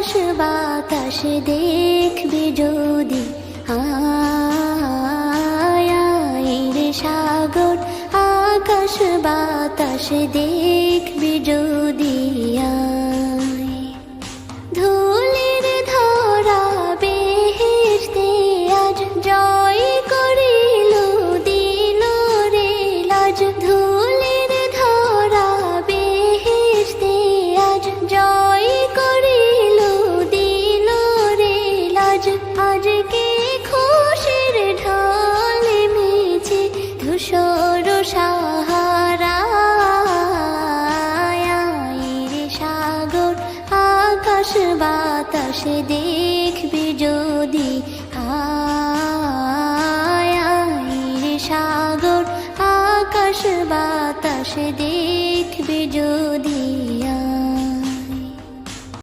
আকাশ বাতাস দেখবি যদি, আয় রে সাগর আকাশ বাতাস দেখবি যদি, আয় ধুলির ধরা বেহেশতে আজ জয় করিল দিল রে লাজ, ধুলির ধরা বেহেশতে আজ জয় করিল দিল রে লাজ। আজকে খুশির ঢল মেছে ধূসর সাহারা, রে সাগর আকাশ বাতাস দেখবি যদি, আয় রে সাগর আকাশ বাতাস দেখবি যদি।